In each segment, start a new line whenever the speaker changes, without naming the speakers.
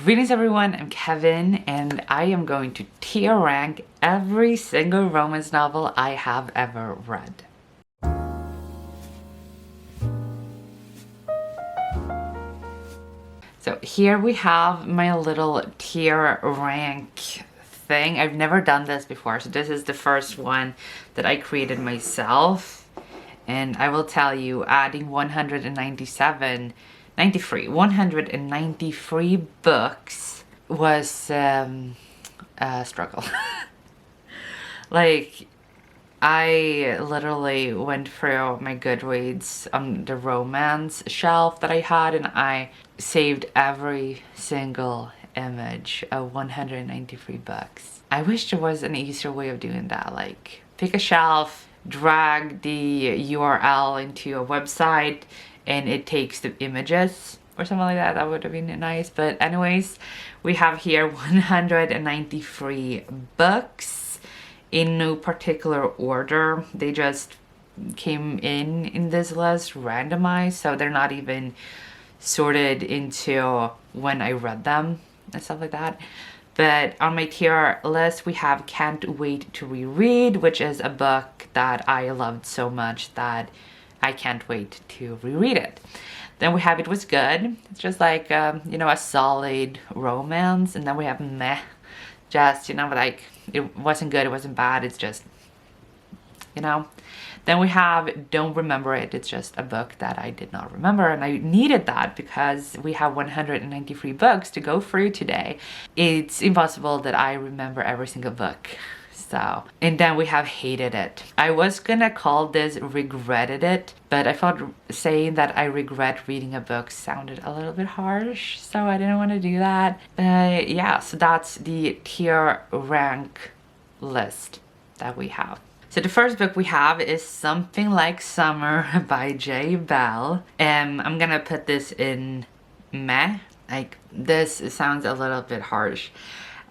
Greetings everyone, I'm Kevin and I am going to tier rank every single romance novel I have ever read. So here we have my little tier rank thing. I've never done this before, so this is the first one that I created myself. And I will tell you, adding 193 books was a struggle. Like, I literally went through my Goodreads on the romance shelf that I had, and I saved every single image of 193 books. I wish there was an easier way of doing that, like pick a shelf, drag the URL into a website, and it takes the images or something like that. That would have been nice. But anyways, we have here 193 books in no particular order. They just came in this list randomized, so they're not even sorted into when I read them and stuff like that. But on my tier list, we have Can't Wait to Reread, which is a book that I loved so much that I can't wait to reread it. Then we have It Was Good. It's just like, you know, a solid romance. And then we have Meh. Just, you know, like, it wasn't good, it wasn't bad, it's just, you know. Then we have Don't Remember It. It's just a book that I did not remember, and I needed that because we have 193 books to go through today. It's impossible that I remember every single book. So, and then we have Hated It. I was gonna call this Regretted It, but I thought saying that I regret reading a book sounded a little bit harsh, so I didn't want to do that. But yeah, so that's the tier rank list that we have. So the first book we have is Something Like Summer by J. Bell. I'm gonna put this in meh. Like, this sounds a little bit harsh.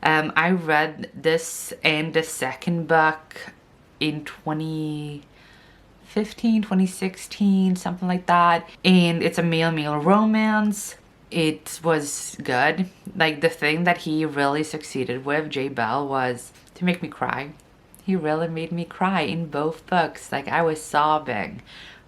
I read this and the second book in 2015, 2016, something like that. And it's a male-male romance. It was good. Like, the thing that he really succeeded with, J. Bell, was to make me cry. He really made me cry in both books. Like, I was sobbing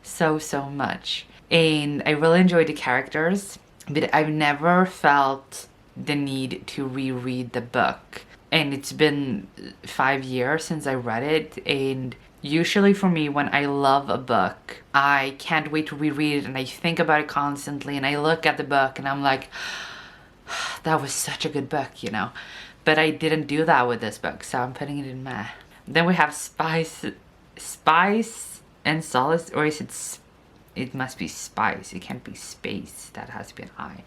so much. And I really enjoyed the characters, but I've never felt the need to reread the book. And it's been 5 years since I read it, and usually for me, when I love a book, I can't wait to reread it, and I think about it constantly, and I look at the book and I'm like, that was such a good book, you know. But I didn't do that with this book, so I'm putting it in meh. Then we have Spice and Solace, or is it must be Spice, it can't be Space, that has to be an I.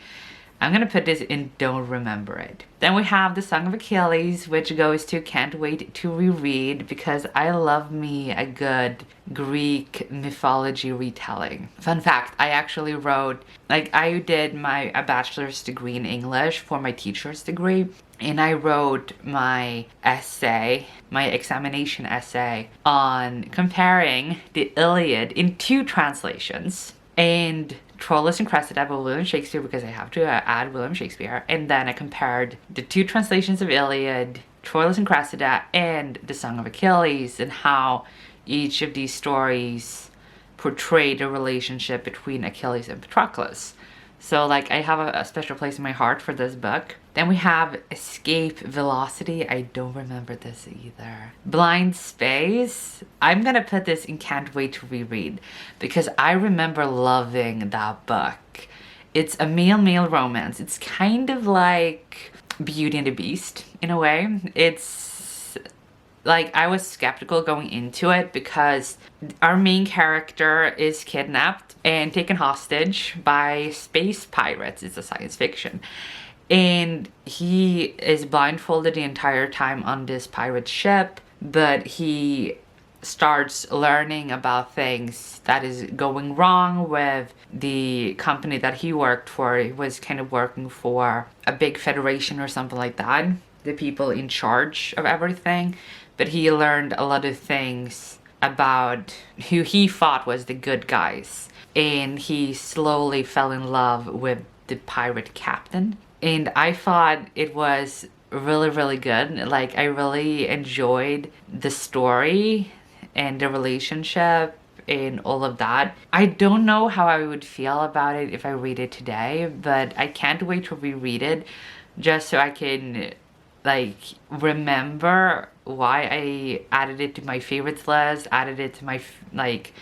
I'm gonna put this in Don't Remember It. Then we have the Song of Achilles, which goes to Can't Wait to Reread, because I love me a good Greek mythology retelling. Fun fact, I actually wrote, like, I did a bachelor's degree in English for my teacher's degree, and I wrote my essay, my examination essay, on comparing the Iliad in 2 translations, and Troilus and Cressida by William Shakespeare, because I have to add William Shakespeare. And then I compared the 2 translations of Iliad, Troilus and Cressida, and the Song of Achilles, and how each of these stories portrayed a relationship between Achilles and Patroclus. So, like, I have a special place in my heart for this book. Then we have Escape Velocity. I don't remember this either. Blind Space. I'm gonna put this in Can't Wait to Reread, because I remember loving that book. It's a male-male romance. It's kind of like Beauty and the Beast in a way. It's like, I was skeptical going into it because our main character is kidnapped and taken hostage by space pirates. It's a science fiction. And he is blindfolded the entire time on this pirate ship, but he starts learning about things that is going wrong with the company that he worked for. He was kind of working for a big federation or something like that, the people in charge of everything. But he learned a lot of things about who he thought was the good guys, and he slowly fell in love with the pirate captain. And I thought it was really, really good. Like, I really enjoyed the story and the relationship and all of that. I don't know how I would feel about it if I read it today, but I can't wait to reread it just so I can like remember why I added it to my favorites list, added it to my like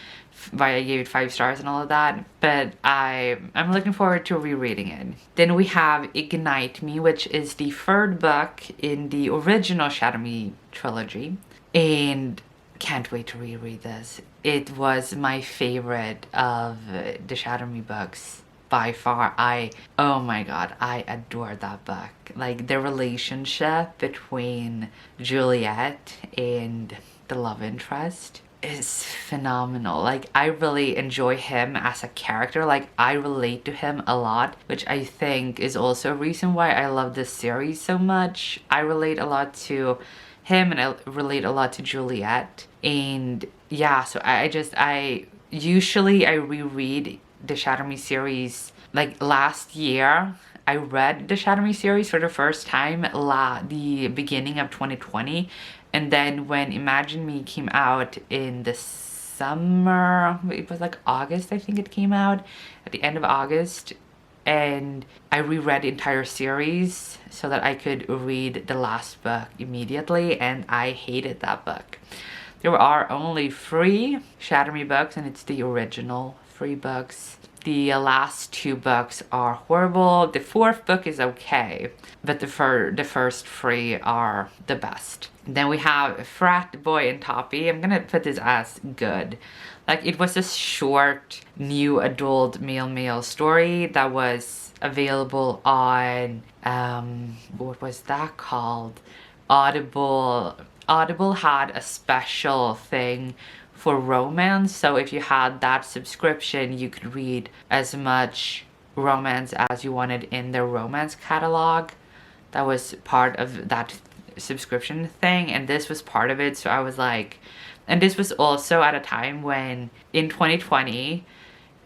why I gave it 5 stars and all of that. But I'm looking forward to rereading it. Then we have Ignite Me, which is the third book in the original Shadow Me trilogy, and can't wait to reread this. It was my favorite of the Shadow Me books by far. Oh my god, I adore that book. Like, the relationship between Juliet and the love interest is phenomenal. Like, I really enjoy him as a character. Like, I relate to him a lot, which I think is also a reason why I love this series so much. I relate a lot to him and I relate a lot to Juliet. And yeah, so I usually reread the Shadow Me series. Like, last year I read the Shadow Me series for the first time the beginning of 2020, and then when Imagine Me came out in the summer, it was like August, I think it came out at the end of August, and I reread the entire series so that I could read the last book immediately, and I hated that book. There are only 3 Shadow Me books, and it's the original 3 books. The last 2 books are horrible. The 4th book is okay, but the first 3 are the best. Then we have Frat Boy and Toppy. I'm gonna put this as good. Like, it was a short, new adult male story that was available on, what was that called? Audible. Audible had a special thing for romance, so if you had that subscription, you could read as much romance as you wanted in their romance catalog. That was part of that subscription thing, and this was part of it. So I was like, and this was also at a time when in 2020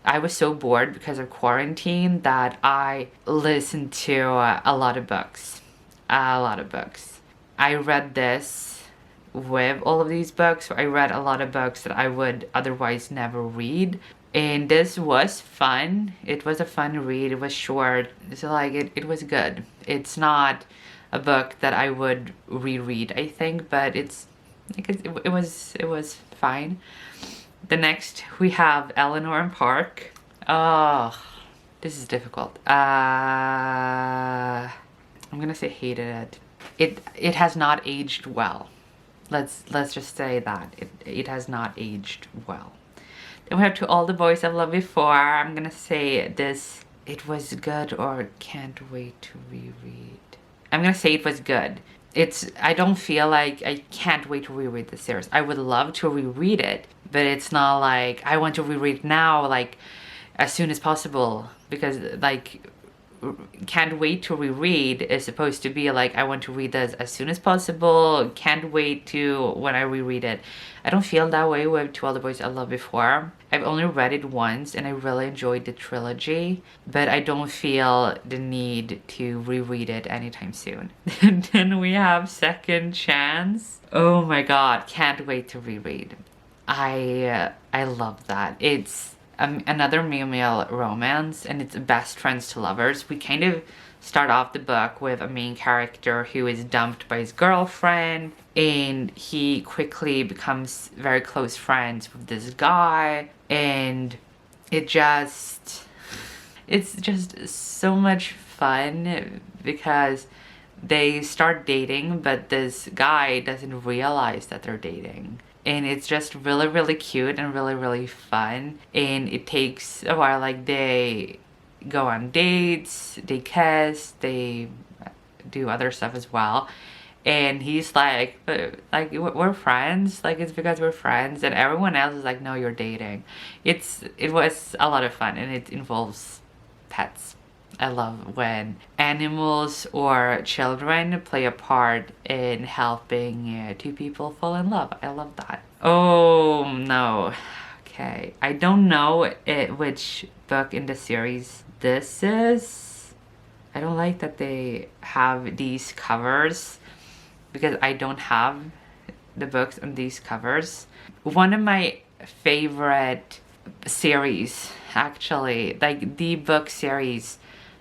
I was so bored because of quarantine that I listened to a lot of books. I read this with all of these books. So I read a lot of books that I would otherwise never read, and this was fun. It was a fun read. It was short, so like it was good. It's not a book that I would reread, I think, but it was fine. The next we have Eleanor Park. Oh, this is difficult. I'm gonna say hated it. It has not aged well. Let's just say that it has not aged well. Then we have To All the Boys I've Loved Before. I'm gonna say this, it was good or can't wait to reread. I'm gonna say it was good. I don't feel like I can't wait to reread the series. I would love to reread it, but it's not like I want to reread it now, like as soon as possible, because like can't wait to reread is supposed to be like I want to read this as soon as possible, can't wait to when I reread it. I don't feel that way with To All the Boys I Loved Before. I've only read it once and I really enjoyed the trilogy, but I don't feel the need to reread it anytime soon. Then we have Second Chance. Oh my god, can't wait to reread. I love that. It's another male romance, and it's best friends to lovers. We kind of start off the book with a main character who is dumped by his girlfriend, and he quickly becomes very close friends with this guy, and it's just so much fun because they start dating, but this guy doesn't realize that they're dating. And it's just really, really cute and really, really fun. And it takes a while. Like, they go on dates, they kiss, they do other stuff as well. And he's like, we're friends. Like, it's because we're friends. And everyone else is like, no, you're dating. It was a lot of fun, and it involves pets. I love when animals or children play a part in helping 2 people fall in love. I love that. Oh no. Okay. I don't know which book in the series this is. I don't like that they have these covers because I don't have the books on these covers. One of my favorite series, actually, like the book series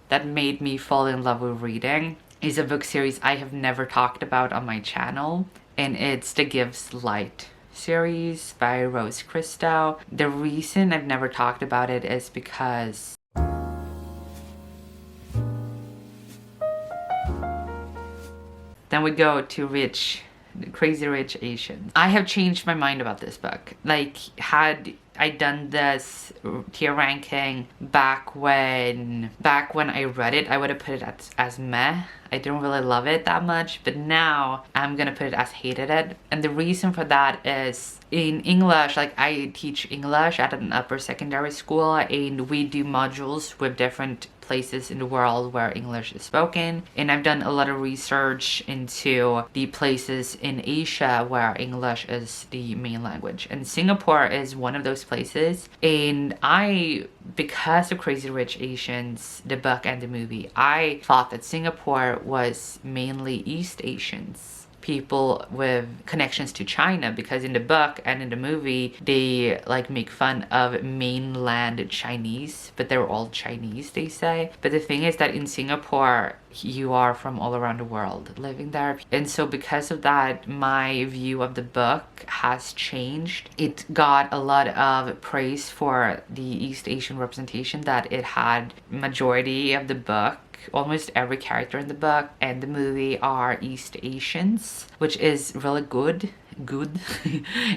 that made me fall in love with reading, is a book series I have never talked about on my channel, and it's the Gives Light series by Rose Christo. The reason I've never talked about it is because then we go to Crazy Rich Asians. I have changed my mind about this book. Like, had I done this tier ranking back when I read it, I would have put it as meh. I didn't really love it that much, but now I'm gonna put it as hated it. And the reason for that is in English, like I teach English at an upper secondary school, and we do modules with different places in the world where English is spoken, and I've done a lot of research into the places in Asia where English is the main language, and Singapore is one of those places. And because of Crazy Rich Asians, the book and the movie, I thought that Singapore was mainly East Asians, people with connections to China, because in the book and in the movie they like make fun of mainland Chinese, but they're all Chinese, they say. But the thing is that in Singapore you are from all around the world living there, and so because of that my view of the book has changed. It got a lot of praise for the East Asian representation that it had. Majority of the book, almost every character in the book and the movie are East Asians, which is really good.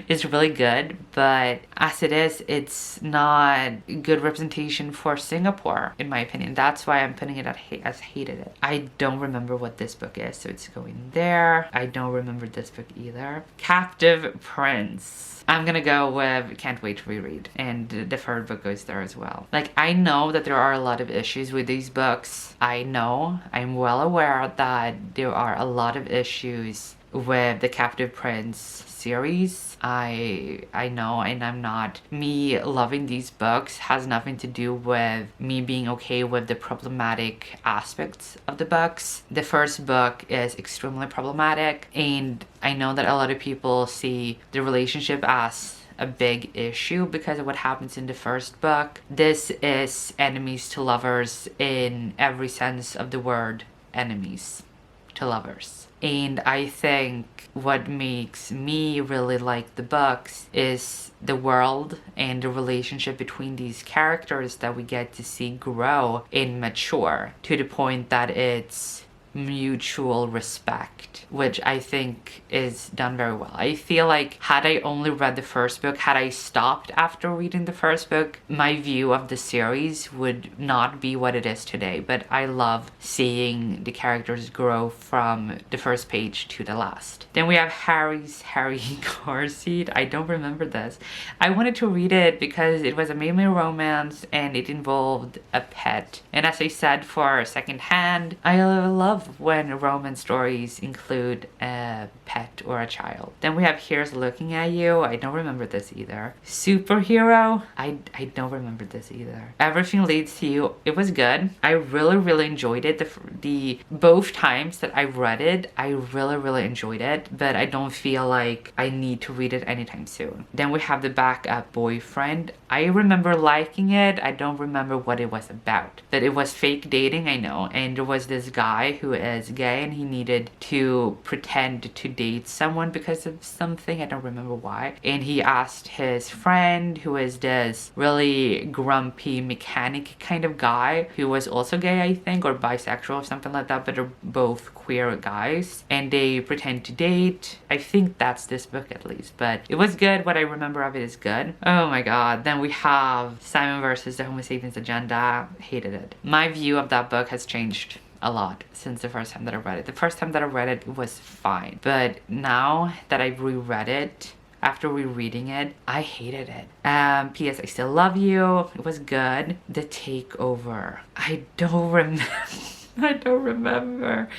It's really good, but as it is, it's not good representation for Singapore, in my opinion. That's why I'm putting it as hated it. I don't remember what this book is, so it's going there. I don't remember this book either. Captive Prince. I'm gonna go with Can't Wait to Reread, and the third book goes there as well. Like, I know that there are a lot of issues with these books. I'm well aware that there are a lot of issues with the Captive Prince series. I know, and I'm not. Me loving these books has nothing to do with me being okay with the problematic aspects of the books. The first book is extremely problematic, and I know that a lot of people see the relationship as a big issue because of what happens in the first book. This is enemies to lovers in every sense of the word, enemies to lovers. And I think what makes me really like the books is the world and the relationship between these characters that we get to see grow and mature to the point that it's mutual respect, which I think is done very well. I feel like had I only read the first book, had I stopped after reading the first book, my view of the series would not be what it is today. But I love seeing the characters grow from the first page to the last. Then we have Harry's Harry Car Seat. I don't remember this. I wanted to read it because it was a mainly romance and it involved a pet. And as I said, for secondhand, I love when romance stories include a pet or a child. Then we have Here's Looking at You. I don't remember this either. Superhero. I don't remember this either. Everything Leads to You. It was good. I really enjoyed it. The both times that I read it, I really enjoyed it, but I don't feel like I need to read it anytime soon. Then we have The Backup Boyfriend. I remember liking it. I don't remember what it was about. But it was fake dating, I know, and there was this guy who is gay and he needed to pretend to date someone because of something. I don't remember why. And he asked his friend, who is this really grumpy mechanic kind of guy, who was also gay, I think, or bisexual or something like that, but they're both queer guys, and they pretend to date. I think that's this book at least, but it was good. What I remember of it is good. Oh my god. Then we have Simon versus the Homo Sapiens Agenda. Hated it. My view of that book has changed a lot since the first time that I read it. The first time that I read it, it was fine, but now that I've reread it, after rereading it, I hated it. P.S. I Still Love You. It was good. The Takeover. I don't remember.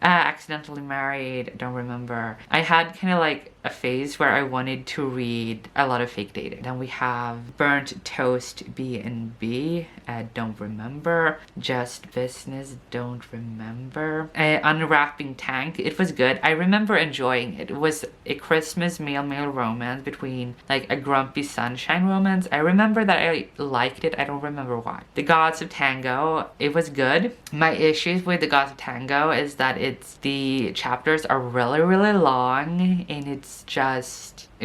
Accidentally Married, don't remember. I had kind of like a phase where I wanted to read a lot of fake dating. Then we have Burnt Toast B&B, don't remember. Just Business, don't remember. Unwrapping Tank, it was good. I remember enjoying it. It was a Christmas male romance between like a grumpy sunshine romance. I remember that I liked it. I don't remember why. The Gods of Tango, it was good. My issues with the Gods of Tango is that the chapters are really long, and it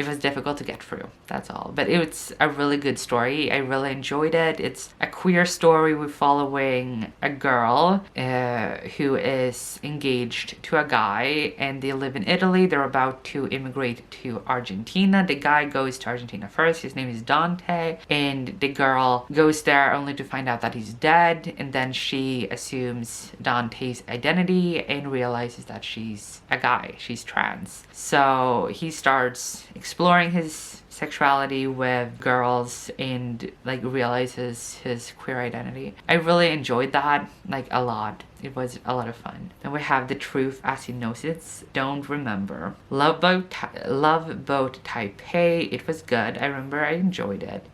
was difficult to get through. That's all. But it's a really good story. I really enjoyed it. It's a queer story. We're following a girl who is engaged to a guy, and they live in Italy. They're about to immigrate to Argentina. The guy goes to Argentina first. His name is Dante, and the girl goes there only to find out that he's dead, and then she assumes Dante's identity and realizes that she's a guy. She's trans. So he starts exploring his sexuality with girls and like realizes his queer identity. I really enjoyed that like a lot. It was a lot of fun. Then we have The Truth as He Knows It, don't remember. Love Boat Taipei, it was good. I remember I enjoyed it.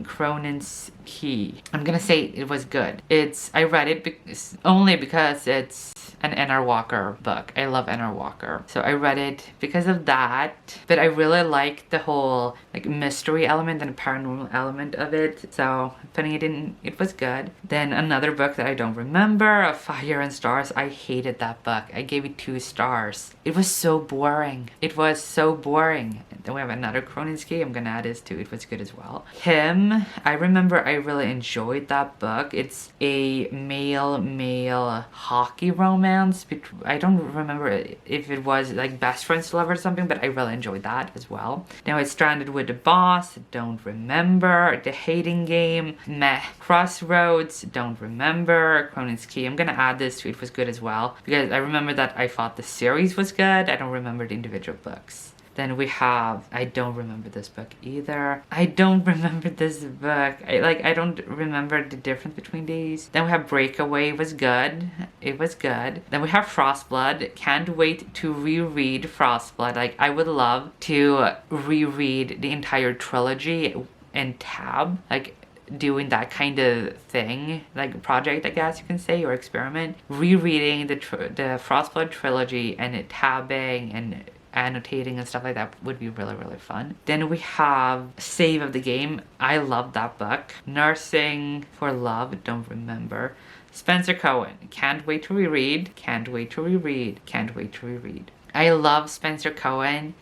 Cronin's Key, I'm gonna say it was good. I read it only because it's an N.R. Walker book. I love N.R. Walker. So I read it because of that. But I really liked the whole like mystery element and paranormal element of it. So putting it in, it was good. Then another book that I don't remember, Of Fire and Stars. I hated that book. I gave it 2 stars. It was so boring. It was so boring. Then we have another Kroninsky. I'm gonna add this too. It was good as well. Him, I remember I really enjoyed that book. It's a male hockey romance. I don't remember if it was like best friends to lovers or something, but I really enjoyed that as well. Now it's Stranded with the Boss, don't remember. The Hating Game, meh. Crossroads, don't remember. Cronin's Key, I'm gonna add this to it was good as well, because I remember that I thought the series was good. I don't remember the individual books. Then we have, I don't remember this book either. I don't remember this book. I don't remember the difference between these. Then we have Breakaway, was good. It was good. Then we have Frostblood. Can't wait to reread Frostblood. Like, I would love to reread the entire trilogy in tab. Like, doing that kind of thing, like project, I guess you can say, or experiment. Rereading the Frostblood trilogy and tabbing and annotating and stuff like that would be really fun. Then we have Save of the Game. I love that book. Nursing for Love, don't remember. Spencer Cohen, can't wait to reread. Can't wait to reread. Can't wait to reread. I love Spencer Cohen.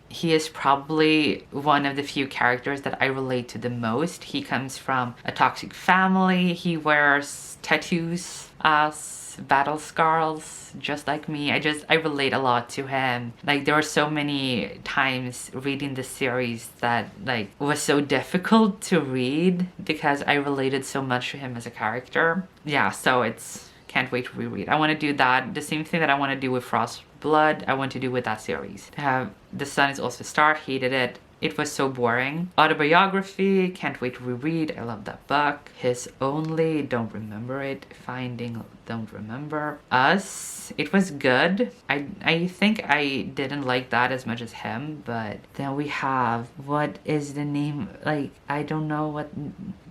He is probably one of the few characters that I relate to the most. He comes from a toxic family. He wears tattoos as battle scars, just like me. I relate a lot to him. Like, there were so many times reading the series that like was so difficult to read because I related so much to him as a character. Yeah, so it's can't wait to reread. I want to do that. The same thing that I want to do with Frostblood, I want to do with that series. The Sun Is Also a Star, hated it. It was so boring. Autobiography, can't wait to reread. I love that book. His Only, don't remember it. Finding, don't remember. Us, it was good. I think I didn't like that as much as him, but then we have, what is the name? Like, I don't know what,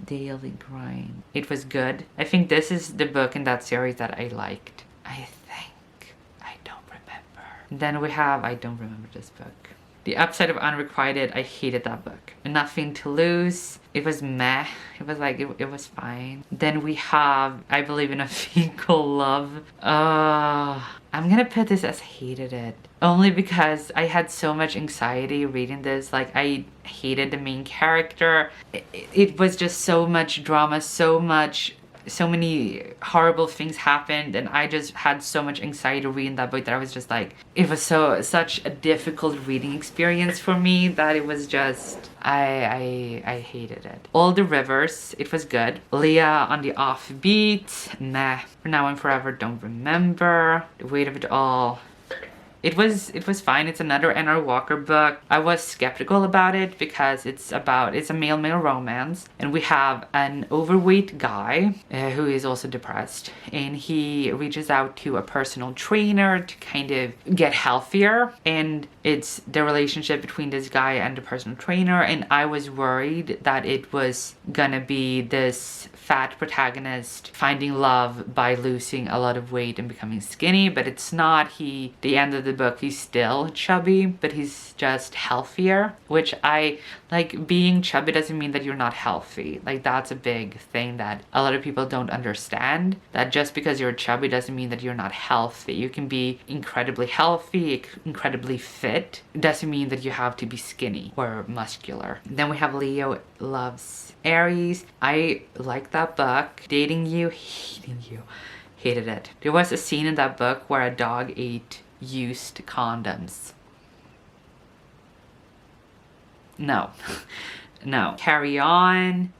Daily Grind. It was good. I think this is the book in that series that I liked. I think. I don't remember. Then we have, I don't remember this book. The Upside of Unrequited, I hated that book. Nothing to Lose, it was meh. It was like, it was fine. Then we have I Believe in a Fecal Love. I'm gonna put this as hated it. Only because I had so much anxiety reading this. Like, I hated the main character. It was just so much drama, so many horrible things happened, and I just had so much anxiety reading that book that I was just like, it was such a difficult reading experience for me that it was just, I hated it. All the Rivers, it was good. Leah on the Offbeat, meh. For Now and Forever, don't remember. The Weight of It All, It was fine. It's another N.R. Walker book. I was skeptical about it because it's a male romance, and we have an overweight guy who is also depressed, and he reaches out to a personal trainer to kind of get healthier, and it's the relationship between this guy and the personal trainer. And I was worried that it was gonna be this fat protagonist finding love by losing a lot of weight and becoming skinny, but it's not. The end of the book, he's still chubby, but he's just healthier, which I like. Being chubby doesn't mean that you're not healthy. Like, that's a big thing that a lot of people don't understand, that just because you're chubby doesn't mean that you're not healthy. You can be incredibly healthy, incredibly fit. It doesn't mean that you have to be skinny or muscular. Then we have Leo Loves Aries. I like that book. Dating You, Hating You. Hated it. There was a scene in that book where a dog ate used condoms. No. No. Carry On.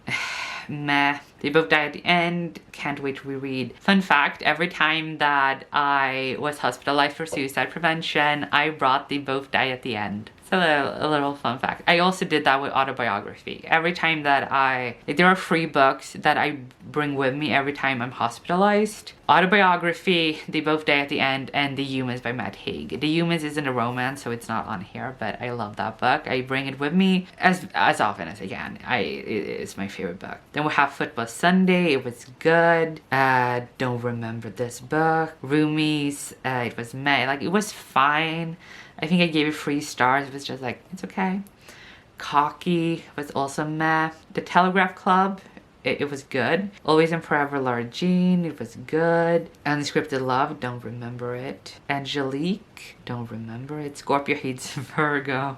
Meh. They both die at the end. Can't wait to reread. Fun fact, every time that I was hospitalized for suicide prevention, I brought They Both Die at the End. So a little fun fact. I also did that with autobiography. Every time that there are 3 books that I bring with me every time I'm hospitalized. Autobiography, They Both Die at the End, and The Humans by Matt Haig. The Humans isn't a romance, so it's not on here, but I love that book. I bring it with me as often as I can. It's my favorite book. Then we have Football Sunday. It was good. Don't remember this book. Roomies. It was meh. Like, it was fine. I think I gave it 3 stars. It was just like, it's okay. Cocky was also meh. The Telegraph Club, it was good. Always and Forever, Laura Jean, it was good. Unscripted Love, don't remember it. Angelique, don't remember it. Scorpio Hates Virgo.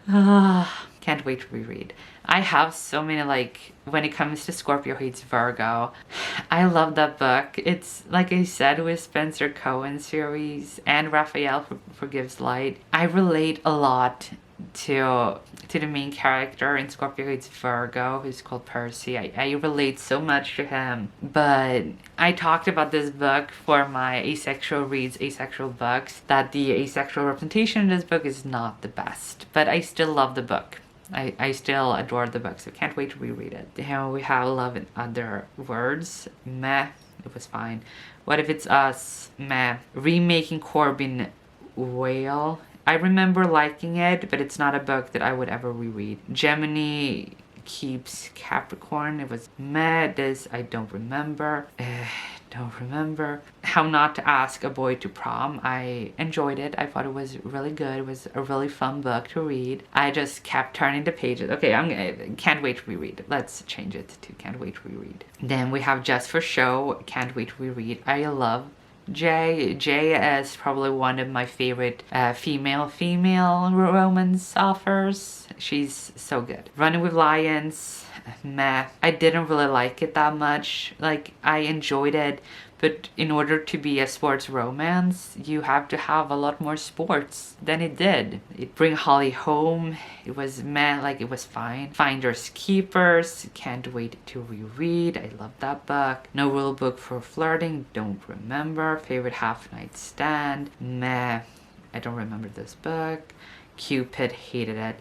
Can't wait to reread. I have so many, like, when it comes to Scorpio Hates Virgo, I love that book. It's, like I said, with Spencer Cohen series and Raphael Forgives Light. I relate a lot to the main character in Scorpio Hates Virgo, who's called Percy. I relate so much to him. But I talked about this book for my Asexual Reads Asexual Books, that the asexual representation in this book is not the best. But I still love the book. I still adore the book, so can't wait to reread it. Here we have Love in Other Words. Meh. It was fine. What If It's Us? Meh. Remaking Corbin Whale. I remember liking it, but it's not a book that I would ever reread. Gemini Keeps Capricorn. It was meh. This I don't remember. Don't remember. How Not to Ask a Boy to Prom. I enjoyed it. I thought it was really good. It was a really fun book to read. I just kept turning the pages. Okay, can't wait to reread. Let's change it to can't wait to reread. Then we have Just for Show. Can't wait to reread. I love Jay. Jay is probably one of my favorite female romance authors. She's so good. Running with Lions. Meh. I didn't really like it that much. Like, I enjoyed it, but in order to be a sports romance, you have to have a lot more sports than it did. It Bring Holly Home. It was meh. Like, it was fine. Finders Keepers. Can't wait to reread. I love that book. No Rule Book for Flirting. Don't remember. Favorite Half Night Stand. Meh. I don't remember this book. Cupid. Hated it.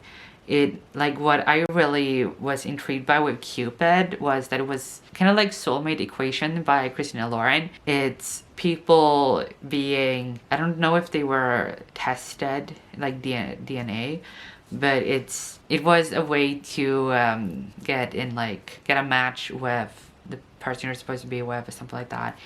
What I really was intrigued by with Cupid was that it was kind of like Soulmate Equation by Christina Lauren. It's people being, I don't know if they were tested, like DNA, but it was a way to get a match with the person you're supposed to be with or something like that.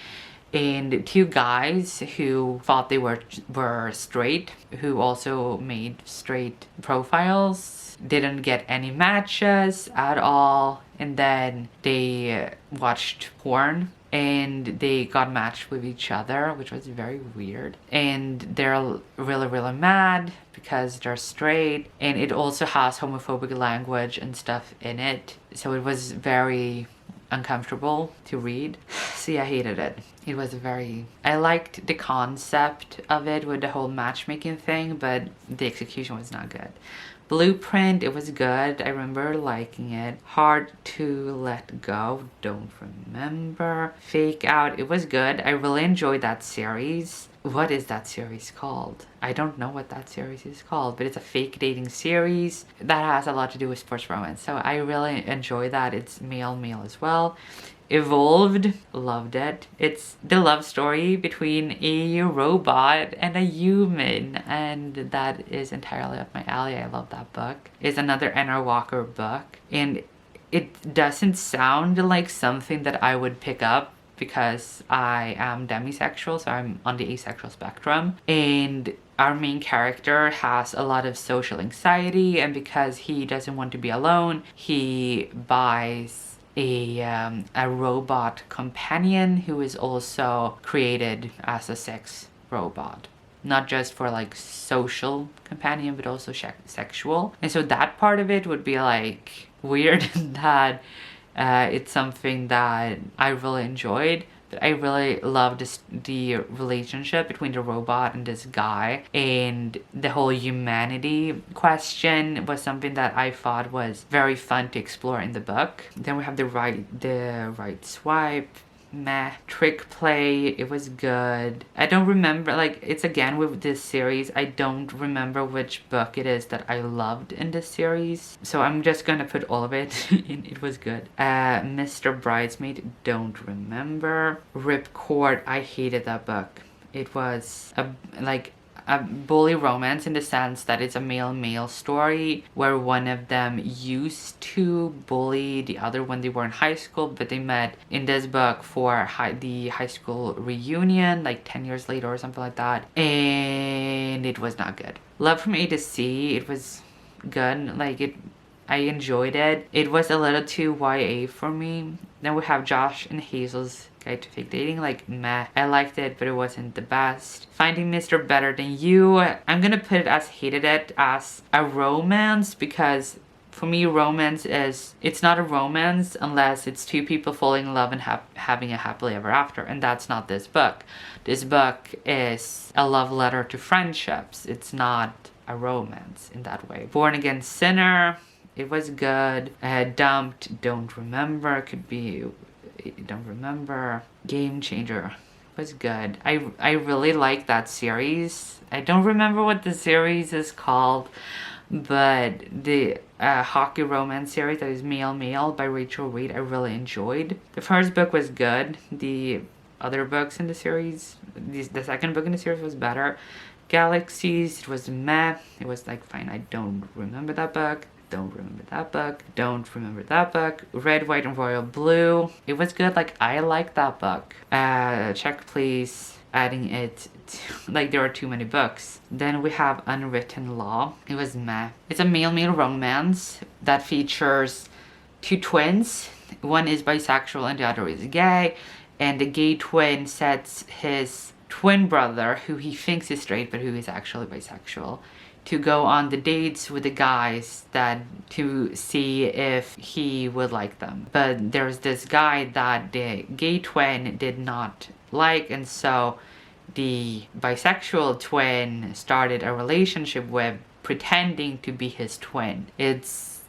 And 2 guys who thought they were straight, who also made straight profiles, didn't get any matches at all. And then they watched porn and they got matched with each other, which was very weird. And they're really, really mad because they're straight. And it also has homophobic language and stuff in it. So it was very uncomfortable to read. See, I hated it. It was I liked the concept of it with the whole matchmaking thing, but the execution was not good. Blueprint, it was good. I remember liking it. Hard to Let Go, don't remember. Fake Out, it was good. I really enjoyed that series. what is that series called? I don't know what that series is called, but it's a fake dating series that has a lot to do with sports romance. So I really enjoy that. It's male as well. Evolved, loved it. It's the love story between a robot and a human, and that is entirely up my alley. I love that book. It's another N.R. Walker book, and it doesn't sound like something that I would pick up because I am demisexual, so I'm on the asexual spectrum, and our main character has a lot of social anxiety, and because he doesn't want to be alone, he buys a robot companion who is also created as a sex robot, not just for like social companion but also sexual. And so that part of it would be like weird that it's something that I really enjoyed. But I really loved the relationship between the robot and this guy, and the whole humanity question was something that I thought was very fun to explore in the book. Then we have the right swipe. Meh. Trick play, it was good. I don't remember, like, it's again with this series, I don't remember which book it is that I loved in this series, so I'm just gonna put all of it in. It was good. Mr. Bridesmaid, don't remember. Ripcord, I hated that book. It was a bully romance in the sense that it's a male story where one of them used to bully the other when they were in high school, but they met in this book for the high school reunion like 10 years later or something like that, and it was not good. Love from A to C, it was good. I enjoyed it. It was a little too YA for me. Then we have Josh and Hazel's Guide to Fake Dating, like meh. I liked it, but it wasn't the best. Finding Mr. Better Than You, I'm gonna put it as hated it as a romance, because for me romance is, it's not a romance unless it's two people falling in love and having a happily ever after, and that's not this book. This book is a love letter to friendships. It's not a romance in that way. Born Again Sinner, it was good. Dumped, don't remember. Could be, don't remember. Game Changer was good. I really like that series. I don't remember what the series is called, but the hockey romance series that is Male by Rachel Reed, I really enjoyed. The first book was good. The other books in the series, the second book in the series was better. Galaxies, it was meh. It was like fine. I don't remember that book. Don't remember that book. Don't remember that book. Red, White, and Royal Blue. It was good. Like, I like that book. Check please. Adding it to, like, there are too many books. Then we have Unwritten Law. It was meh. It's a male romance that features two twins. One is bisexual and the other is gay. And the gay twin sets his twin brother, who he thinks is straight but who is actually bisexual, to go on the dates with the guys to see if he would like them. But there's this guy that the gay twin did not like, and so the bisexual twin started a relationship with, pretending to be his twin. It's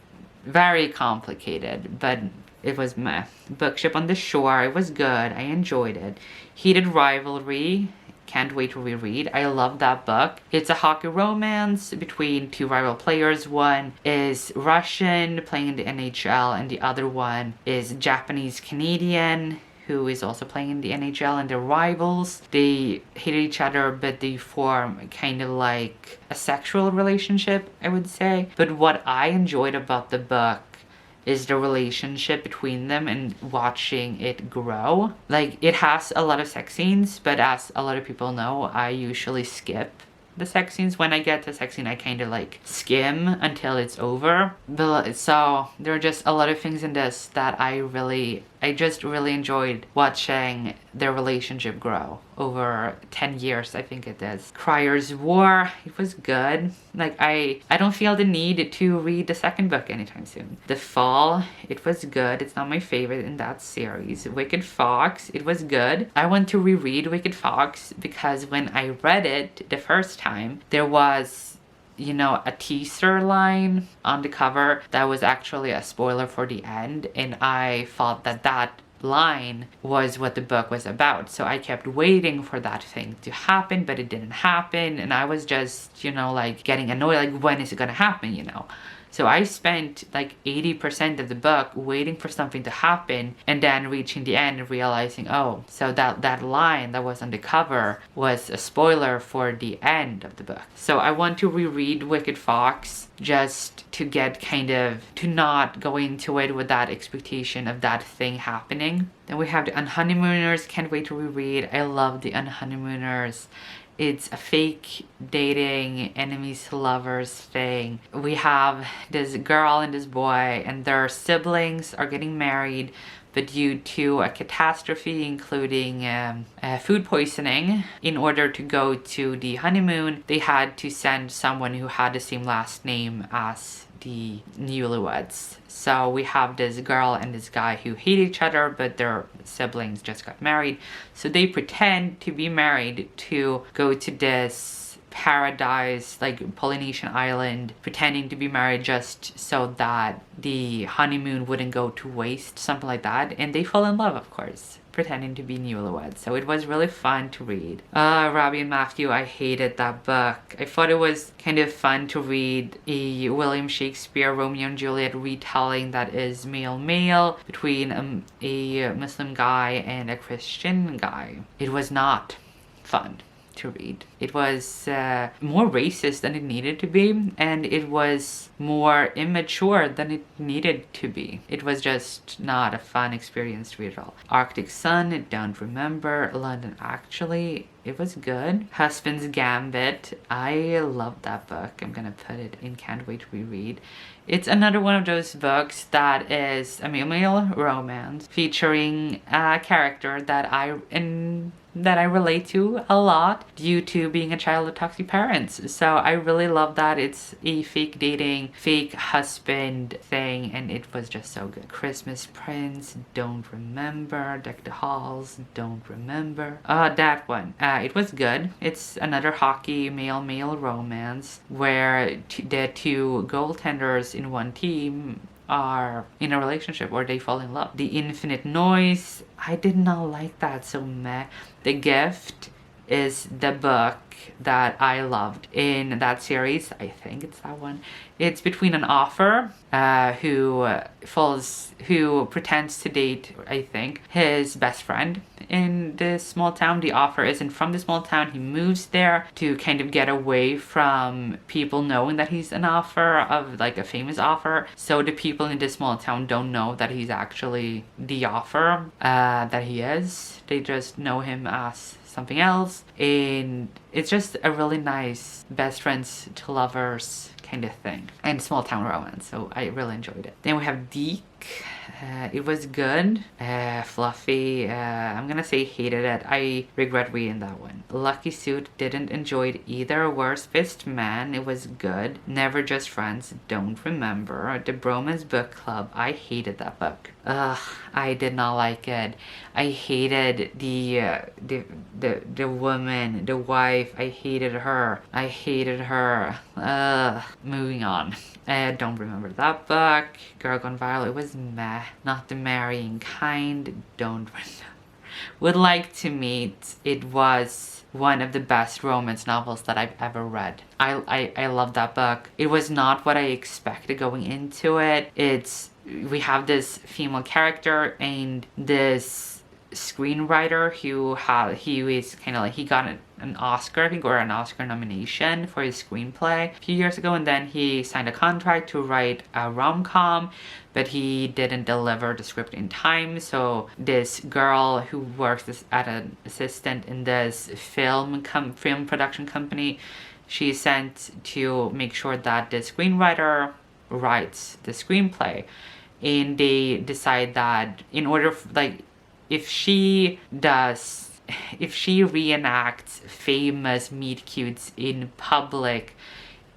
very complicated, but it was meh. Bookship on the Shore, it was good. I enjoyed it. Heated Rivalry, can't wait to reread. I love that book. It's a hockey romance between two rival players. One is Russian, playing in the NHL, and the other one is Japanese Canadian, who is also playing in the NHL, and they're rivals. They hate each other, but they form kind of like a sexual relationship, I would say. But what I enjoyed about the book is the relationship between them and watching it grow. Like, it has a lot of sex scenes, but as a lot of people know, I usually skip the sex scenes. When I get to sex scene, I kind of like skim until it's over. But so there are just a lot of things in this that I just really enjoyed watching their relationship grow over 10 years, I think it is. Crier's War, it was good. Like, I don't feel the need to read the second book anytime soon. The Fall, it was good. It's not my favorite in that series. Wicked Fox, it was good. I want to reread Wicked Fox because when I read it the first time, there was, you know, a teaser line on the cover that was actually a spoiler for the end, and I thought that line was what the book was about. So I kept waiting for that thing to happen, but it didn't happen. And I was just, like getting annoyed, like, when is it gonna happen, So I spent like 80% of the book waiting for something to happen, and then reaching the end and realizing, oh, so that line that was on the cover was a spoiler for the end of the book. So I want to reread Wicked Fox just to get to not go into it with that expectation of that thing happening. Then we have the Unhoneymooners. Can't wait to reread. I love the Unhoneymooners. It's a fake dating, enemies to lovers thing. We have this girl and this boy, and their siblings are getting married, but due to a catastrophe, including food poisoning, in order to go to the honeymoon, they had to send someone who had the same last name as the newlyweds. So we have this girl and this guy who hate each other, but their siblings just got married. So they pretend to be married to go to this paradise, like Polynesian island, pretending to be married just so that the honeymoon wouldn't go to waste, something like that. And they fall in love, of course, pretending to be newlyweds. So it was really fun to read. Robbie and Matthew, I hated that book. I thought it was kind of fun to read a William Shakespeare Romeo and Juliet retelling that is male between a Muslim guy and a Christian guy. It was not fun to read. It was more racist than it needed to be, and it was more immature than it needed to be. It was just not a fun experience to read at all. Arctic Sun, don't remember. London Actually, it was good. Husband's Gambit, I love that book. I'm gonna put it in can't wait to reread. It's another one of those books that is a male romance featuring a character that I relate to a lot due to being a child of toxic parents. So I really love that. It's a fake dating, fake husband thing, and it was just so good. Christmas Prince, don't remember. Deck the Halls, don't remember. That one. It was good. It's another hockey male romance where the two goaltenders in one team are in a relationship or they fall in love. The Infinite Noise, I did not like that, so meh. The Gift is the book that I loved in that series. I think it's that one. It's between an author who pretends to date, I think, his best friend in this small town. The author isn't from the small town. He moves there to kind of get away from people knowing that he's an author of like a famous author. So the people in this small town don't know that he's actually the author that he is. They just know him as something else, and it's just a really nice best friends to lovers kind of thing, and small town romance, so I really enjoyed it. Then we have Deke. It was good, fluffy. I'm gonna say hated it. I regret reading that one. Lucky Suit, didn't enjoy it either. Worst Fist Man, it was good. Never Just Friends, don't remember. The Bromance Book Club, I hated that book. I did not like it. I hated the woman, the wife. I hated her. Moving on. Don't remember that book. Girl Gone Viral, it was meh. Not the Marrying Kind, don't remember. Would Like to Meet, it was one of the best romance novels that I've ever read. I love that book. It was not what I expected going into it. We have this female character and this screenwriter he got an Oscar, I think, or an Oscar nomination for his screenplay a few years ago, and then he signed a contract to write a rom-com, but he didn't deliver the script in time. So this girl who works as an assistant in this film production company, she's sent to make sure that the screenwriter writes the screenplay, and they decide that in order if she reenacts famous meet cutes in public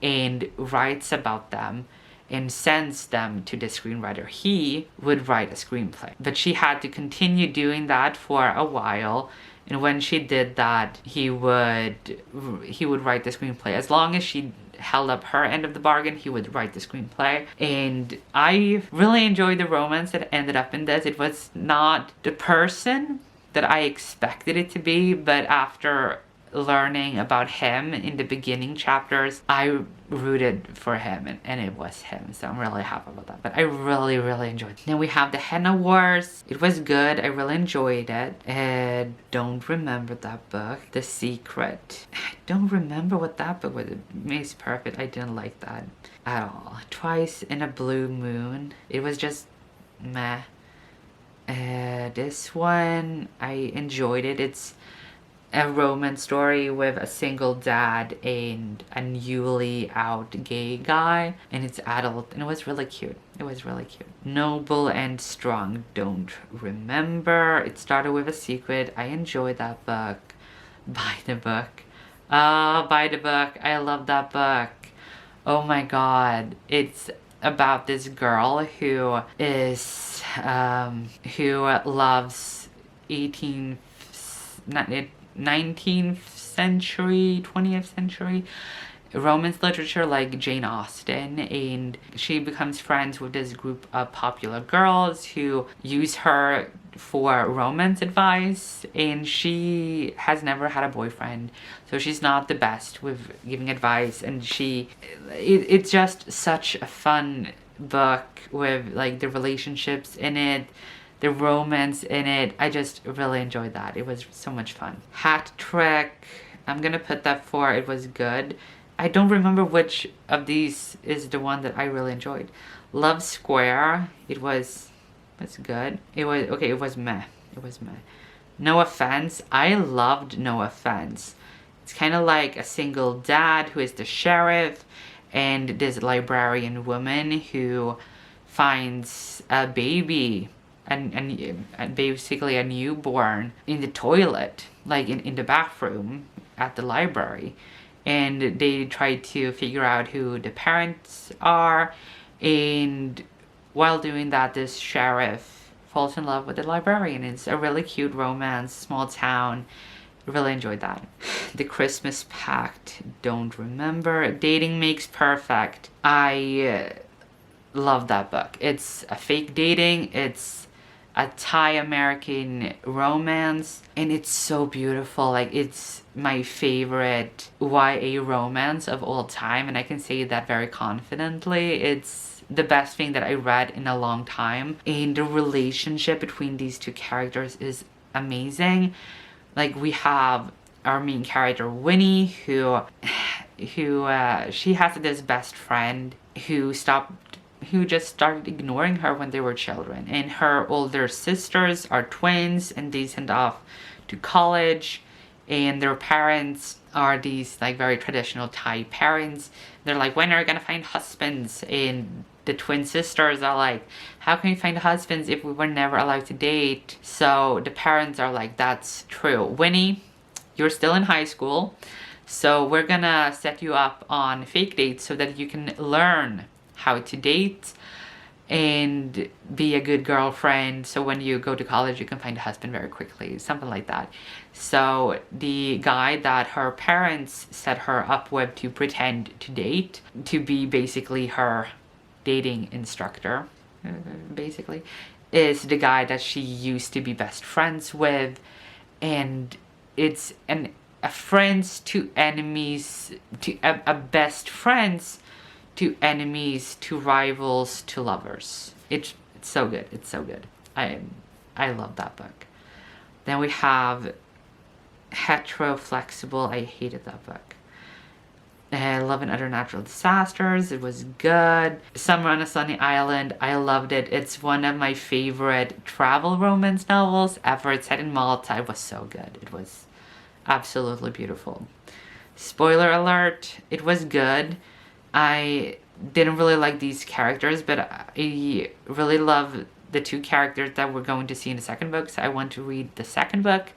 and writes about them and sends them to the screenwriter, he would write a screenplay. But she had to continue doing that for a while, And when she did that, he would write the screenplay. As long as she held up her end of the bargain, he would write the screenplay. And I really enjoyed the romance that ended up in this. It was not the person that I expected it to be, but after learning about him in the beginning chapters, I rooted for him, and it was him, so I'm really happy about that. But I really enjoyed it. Then we have the Henna Wars. It was good. I really enjoyed it. I don't remember that book. The Secret. I don't remember what that book was. It makes perfect. I didn't like that at all. Twice in a Blue Moon. It was just meh. This one, I enjoyed it. It's a romance story with a single dad and a newly out gay guy, and it's adult, and it was really cute. It was really cute. Noble and Strong, don't remember. It started with a secret. I enjoyed that book. Buy the book. Buy the book. I love that book. Oh my god. It's about this girl who is who loves 19th century, 20th century romance literature like Jane Austen, and she becomes friends with this group of popular girls who use her for romance advice, and she has never had a boyfriend, so she's not the best with giving advice, and it's just such a fun book with like the relationships in it, the romance in it. I just really enjoyed that. It was so much fun. Hat Trick, I'm gonna put that 4. It was good. I don't remember which of these is the one that I really enjoyed. Love Square, it was good. It was okay. It was meh. It was meh. No Offense, I loved No Offense. It's kind of like a single dad who is the sheriff, and this librarian woman who finds a baby and basically a newborn in the toilet, like in the bathroom at the library, and they try to figure out who the parents are, and while doing that, this sheriff falls in love with the librarian. It's a really cute romance, small town. Really enjoyed that. The Christmas Pact, don't remember. Dating Makes Perfect, I love that book. It's a fake dating, it's a Thai-American romance, and it's so beautiful. Like, it's my favorite YA romance of all time, and I can say that very confidently. It's the best thing that I read in a long time, and the relationship between these two characters is amazing. Like, we have our main character Winnie, who she has this best friend who just started ignoring her when they were children, and her older sisters are twins, and they send off to college, and their parents are these like very traditional Thai parents. They're like, when are you gonna find husbands? And the twin sisters are like, how can we find husbands if we were never allowed to date? So the parents are like, that's true, Winnie, you're still in high school, so we're gonna set you up on fake dates so that you can learn how to date and be a good girlfriend, so when you go to college you can find a husband very quickly, something like that. So the guy that her parents set her up with to pretend to date, to be basically her dating instructor, basically, is the guy that she used to be best friends with, and it's a friends to enemies, to a best friends to enemies, to rivals, to lovers. It's so good. It's so good. I love that book. Then we have Hetero Flexible. I hated that book. Love and Other Natural Disasters. It was good. Summer on a Sunny Island. I loved it. It's one of my favorite travel romance novels ever. It's set in Malta. It was so good. It was absolutely beautiful. Spoiler alert. It was good. I didn't really like these characters, but I really love the two characters that we're going to see in the second book, so I want to read the second book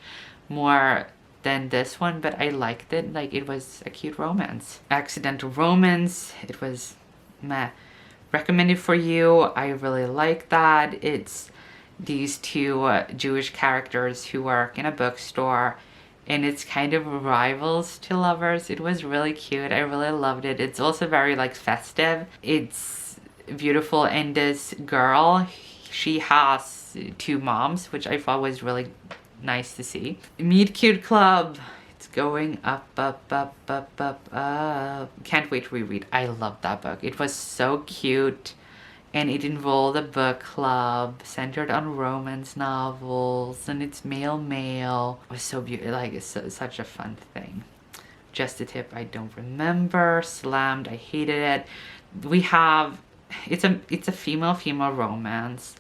more than this one, but I liked it. Like, it was a cute romance. Accidental Romance, it was meh. Recommended for You, I really like that. It's these two Jewish characters who work in a bookstore, and it's kind of rivals to lovers. It was really cute. I really loved it. It's also very like festive. It's beautiful, and this girl, she has two moms, which I thought was really nice to see. Meet Cute Club. It's going up, up, up, up, up, up. Can't wait to reread. I love that book. It was so cute. And it involved a book club centered on romance novels, and it's male. It was so beautiful, like it's such a fun thing. Just a tip I don't remember. Slammed, I hated it. We have, it's a female romance.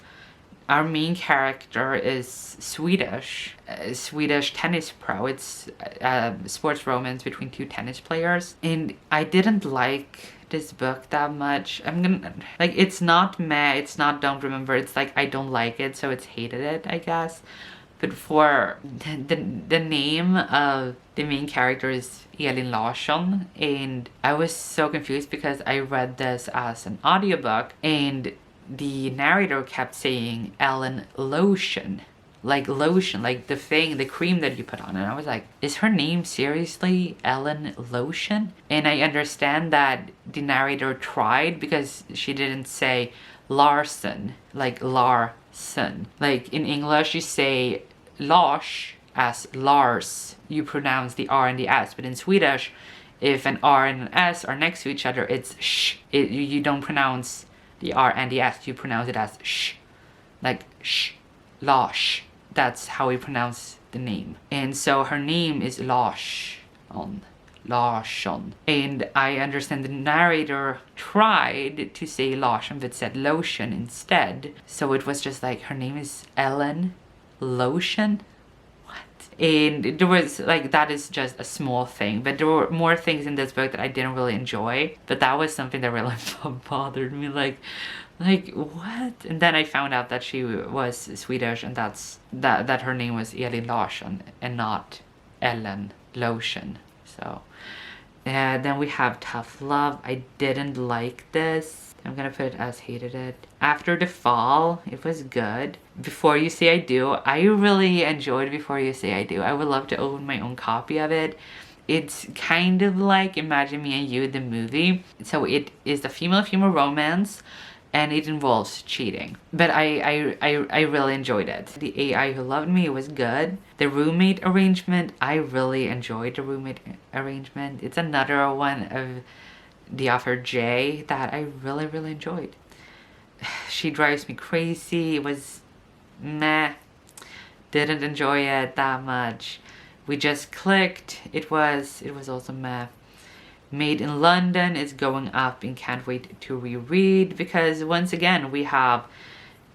Our main character is Swedish, Swedish tennis pro. It's a sports romance between two tennis players, and I didn't like this book that much. I'm gonna, like, it's not meh, it's not don't remember, it's like I don't like it, so it's hated it, I guess. But for the name of the main character is Elin Larsson, and I was so confused because I read this as an audiobook, and the narrator kept saying Ellen Lotion, like the thing, the cream that you put on. And I was like, is her name seriously Ellen Lotion? And I understand that the narrator tried, because she didn't say Larson, like Larson. Like in English you say Lars as Lars. You pronounce the R and the S, but in Swedish, if an R and an S are next to each other, it's sh. You don't pronounce the R and the S, you pronounce it as sh. Like sh, Lars. That's how we pronounce the name. And so her name is Larsson. And I understand the narrator tried to say Larsson but said Lotion instead. So it was just like, her name is Ellen Lotion? And there was like, that is just a small thing, but there were more things in this book that I didn't really enjoy, but that was something that really bothered me, like what? And then I found out that she was Swedish, and that her name was Elin Larsson and not Ellen Lotion. So then we have Tough Love. I didn't like this. I'm gonna put it as hated it. After the Fall, it was good. Before You Say I Do, I really enjoyed Before You Say I Do. I would love to own my own copy of it. It's kind of like Imagine Me and You, the movie. So it is a female romance, and it involves cheating. But I really enjoyed it. The AI Who Loved Me was good. The roommate arrangement, I really enjoyed the roommate arrangement. It's another one of the author Jay that I really enjoyed. She Drives Me Crazy, it was meh. Didn't enjoy it that much. We Just Clicked, it was also meh. Made in London is going up and can't wait to reread, because once again we have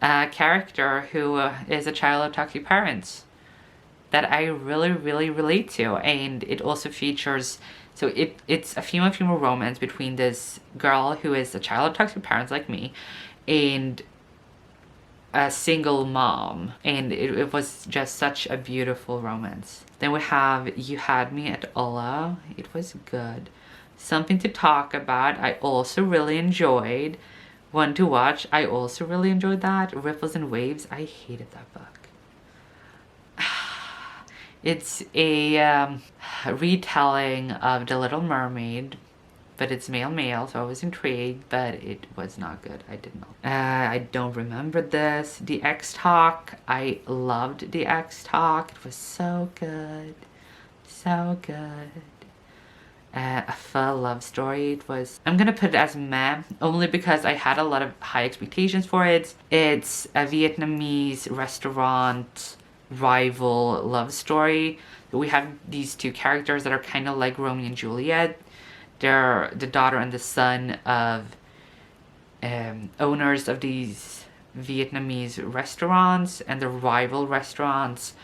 a character who is a child of toxic parents that I really relate to, and it also features, so it's a female romance between this girl who is a child of toxic parents like me and a single mom, and it was just such a beautiful romance. Then we have You Had Me at Ola, it was good. Something to Talk About, I also really enjoyed. One to Watch, I also really enjoyed that. Ripples and Waves, I hated that book. It's a retelling of The Little Mermaid, but it's male, so I was intrigued, but it was not good. I did not. I don't remember this. The X Talk, I loved The X Talk. It was so good. So good. A full love story. It was, I'm gonna put it as meh, only because I had a lot of high expectations for it. It's a Vietnamese restaurant rival love story. We have these two characters that are kind of like Romeo and Juliet. They're the daughter and the son of owners of these Vietnamese restaurants, and the rival restaurants,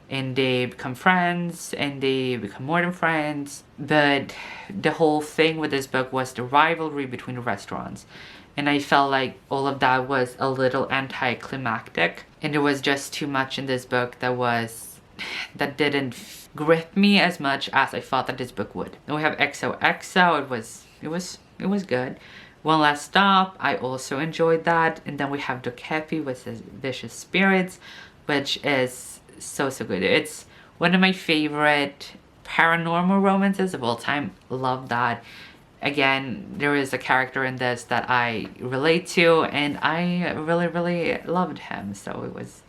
and they become friends, and they become more than friends. But the whole thing with this book was the rivalry between the restaurants, and I felt like all of that was a little anticlimactic, and there was just too much in this book that didn't grip me as much as I thought that this book would. Then we have XOXO. It was good. One Last Stop, I also enjoyed that. And then we have Dokepi with his Vicious Spirits, which is so good. It's one of my favorite paranormal romances of all time. Love that. Again, there is a character in this that I relate to, and I really loved him, so it was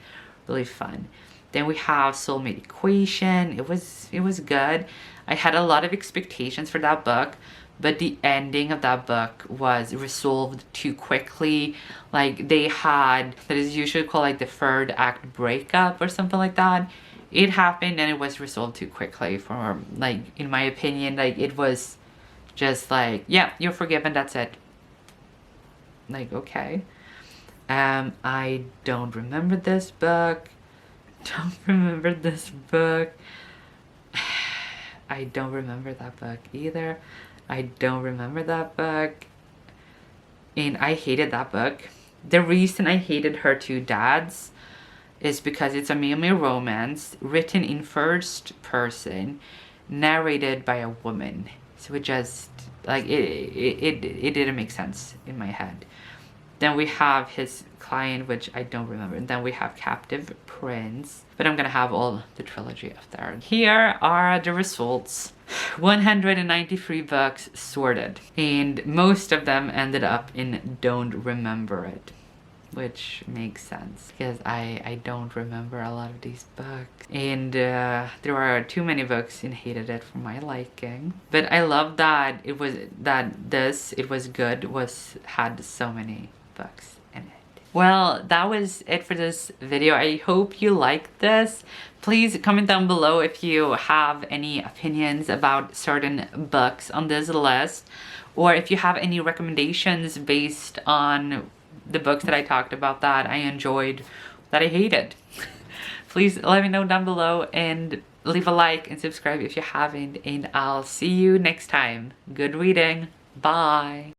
really fun. Then we have Soulmate Equation. It was good. I had a lot of expectations for that book, but the ending of that book was resolved too quickly. Like, they had, that is usually called like the third act breakup or something like that. It happened and it was resolved too quickly for, like, in my opinion. Like, it was just like, yeah, you're forgiven, that's it. Like, okay. I don't remember this book. Don't remember this book. I don't remember that book either. I don't remember that book. And I hated that book. The reason I hated Her Two Dads is because it's a male romance written in first person, narrated by a woman. So it just, like, it didn't make sense in my head. Then we have His Client, which I don't remember. And then we have Captive Prince. But I'm gonna have all the trilogy up there. Here are the results. 193 books sorted. And most of them ended up in Don't Remember It. Which makes sense, because I don't remember a lot of these books. And there are too many books in Hated It for my liking. But I love that it was good, had so many books in it. Well, that was it for this video. I hope you liked this. Please comment down below if you have any opinions about certain books on this list, or if you have any recommendations based on the books that I talked about that I enjoyed, that I hated. Please let me know down below, and leave a like and subscribe if you haven't, and I'll see you next time. Good reading. Bye.